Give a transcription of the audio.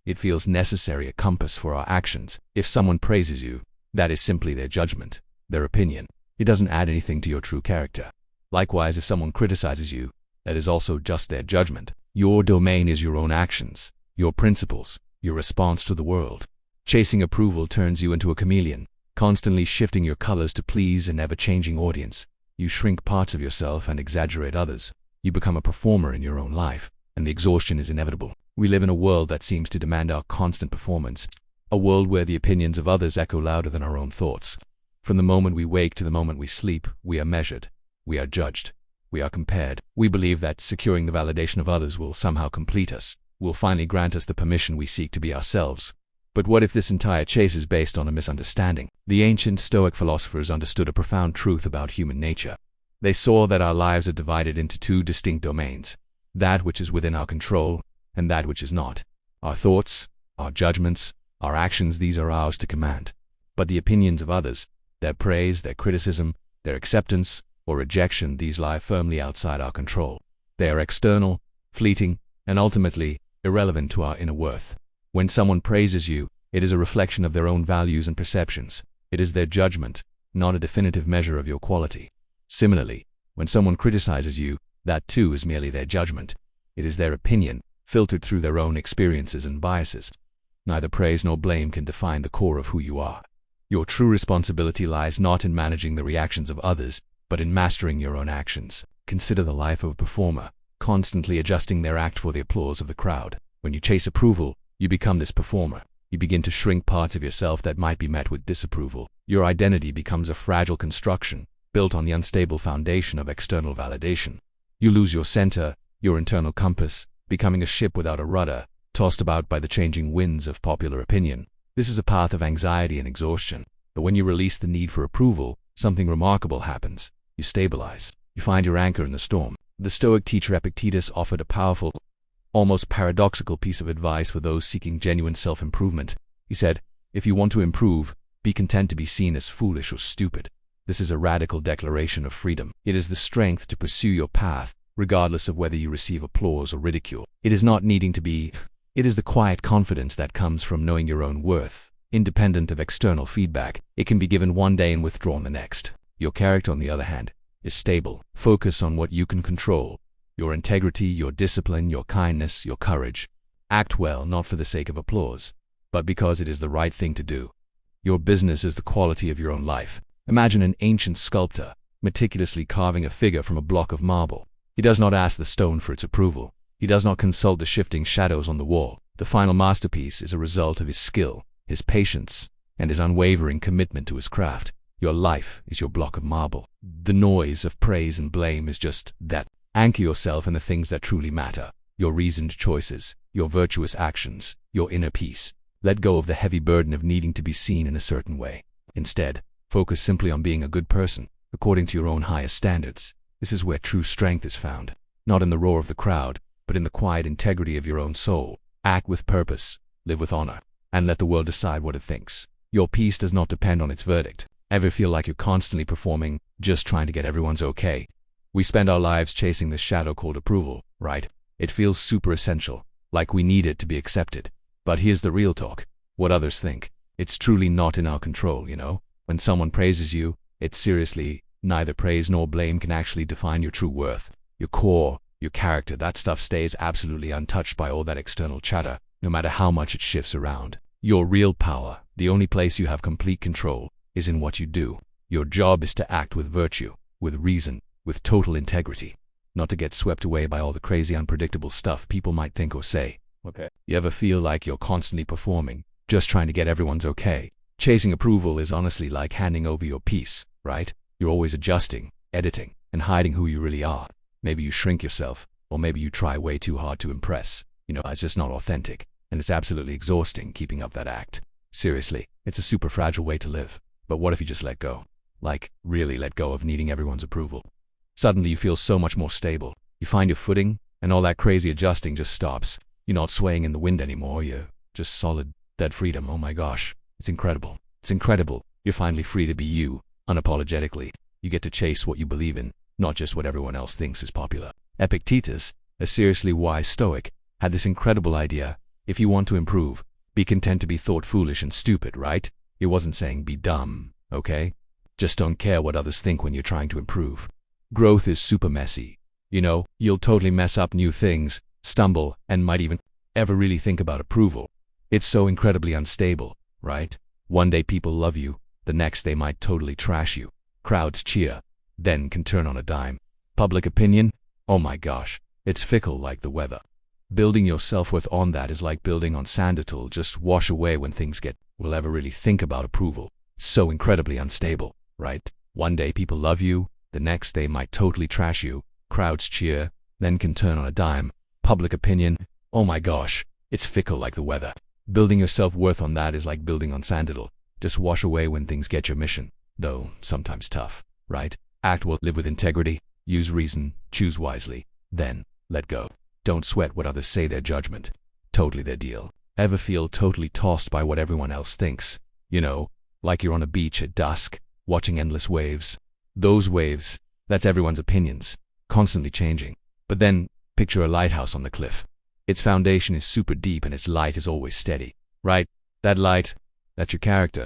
It feels necessary, a compass for our actions. If someone praises you, that is simply their judgment, their opinion. It doesn't add anything to your true character. Likewise, if someone criticizes you, that is also just their judgment. Your domain is your own actions, your principles, your response to the world. Chasing approval turns you into a chameleon, constantly shifting your colors to please an ever-changing audience. You shrink parts of yourself and exaggerate others. You become a performer in your own life, and the exhaustion is inevitable. We live in a world that seems to demand our constant performance, a world where the opinions of others echo louder than our own thoughts. From the moment we wake to the moment we sleep, we are measured, we are judged, we are compared. We believe that securing the validation of others will somehow complete us, will finally grant us the permission we seek to be ourselves. But what if this entire chase is based on a misunderstanding? The ancient Stoic philosophers understood a profound truth about human nature. They saw that our lives are divided into two distinct domains, that which is within our control and that which is not. Our thoughts, our judgments, our actions, these are ours to command. But the opinions of others, their praise, their criticism, their acceptance or rejection, these lie firmly outside our control. They are external, fleeting, and ultimately irrelevant to our inner worth. When someone praises you, it is a reflection of their own values and perceptions. It is their judgment, not a definitive measure of your quality. Similarly, when someone criticizes you, that too is merely their judgment. It is their opinion, filtered through their own experiences and biases. Neither praise nor blame can define the core of who you are. Your true responsibility lies not in managing the reactions of others, but in mastering your own actions. Consider the life of a performer, constantly adjusting their act for the applause of the crowd. When you chase approval, you become this performer. You begin to shrink parts of yourself that might be met with disapproval. Your identity becomes a fragile construction, built on the unstable foundation of external validation. You lose your center, your internal compass, becoming a ship without a rudder, tossed about by the changing winds of popular opinion. This is a path of anxiety and exhaustion. But when you release the need for approval, something remarkable happens. You stabilize. You find your anchor in the storm. The Stoic teacher Epictetus offered a powerful, almost paradoxical piece of advice for those seeking genuine self-improvement. He said, "If you want to improve, be content to be seen as foolish or stupid." This is a radical declaration of freedom. It is the strength to pursue your path, regardless of whether you receive applause or ridicule. It is not needing to be. It is the quiet confidence that comes from knowing your own worth, independent of external feedback. It can be given one day and withdrawn the next. Your character, on the other hand, is stable. Focus on what you can control. Your integrity, your discipline, your kindness, your courage. Act well, not for the sake of applause, but because it is the right thing to do. Your business is the quality of your own life. Imagine an ancient sculptor meticulously carving a figure from a block of marble. He does not ask the stone for its approval. He does not consult the shifting shadows on the wall. The final masterpiece is a result of his skill, his patience, and his unwavering commitment to his craft. Your life is your block of marble. The noise of praise and blame is just that. Anchor yourself in the things that truly matter, your reasoned choices, your virtuous actions, your inner peace. Let go of the heavy burden of needing to be seen in a certain way. Instead, focus simply on being a good person, according to your own highest standards. This is where true strength is found, not in the roar of the crowd, but in the quiet integrity of your own soul. Act with purpose, live with honor, and let the world decide what it thinks. Your peace does not depend on its verdict. Ever feel like you're constantly performing, just trying to get everyone's okay? We spend our lives chasing this shadow called approval, right? It feels super essential, like we need it to be accepted. But here's the real talk. What others think, it's truly not in our control, you know? When someone praises you, it's seriously, neither praise nor blame can actually define your true worth. Your core, your character, that stuff stays absolutely untouched by all that external chatter, no matter how much it shifts around. Your real power, the only place you have complete control, is in what you do. Your job is to act with virtue, with reason, with total integrity, not to get swept away by all the crazy unpredictable stuff people might think or say. Okay. You ever feel like you're constantly performing, just trying to get everyone's okay? Chasing approval is honestly like handing over your peace, right? You're always adjusting, editing, and hiding who you really are. Maybe you shrink yourself, or maybe you try way too hard to impress. You know, it's just not authentic, and it's absolutely exhausting keeping up that act. Seriously, it's a super fragile way to live. But what if you just let go? Like, really let go of needing everyone's approval. Suddenly you feel so much more stable. You find your footing, and all that crazy adjusting just stops. You're not swaying in the wind anymore, you're just solid, dead freedom. Oh my gosh, it's incredible. It's incredible. You're finally free to be you, unapologetically. You get to chase what you believe in, not just what everyone else thinks is popular. Epictetus, a seriously wise Stoic, had this incredible idea: If you want to improve, be content to be thought foolish and stupid, right? It wasn't saying be dumb, okay? Just don't care what others think when you're trying to improve. Growth is super messy. You know, you'll totally mess up new things, stumble, and might even ever really think about approval. It's so incredibly unstable, right? One day people love you, the next they might totally trash you. Crowds cheer, then can turn on a dime. Public opinion? Oh my gosh, it's fickle like the weather. Building your self-worth on that is like building on sand. It'll just wash away when things will ever really think about approval. So incredibly unstable, right? One day people love you, the next they might totally trash you. Crowds cheer, then can turn on a dime. Public opinion? Oh my gosh, it's fickle like the weather. Building your self-worth on that is like building on sand. It'll just wash away when things get your mission, though sometimes tough, right? Act well, live with integrity, use reason, choose wisely, then let go. Don't sweat what others say, their judgment. Totally their deal. Ever feel totally tossed by what everyone else thinks? You know, like you're on a beach at dusk, watching endless waves. Those waves, that's everyone's opinions, constantly changing. But then, picture a lighthouse on the cliff. Its foundation is super deep and its light is always steady, right? That light, that's your character.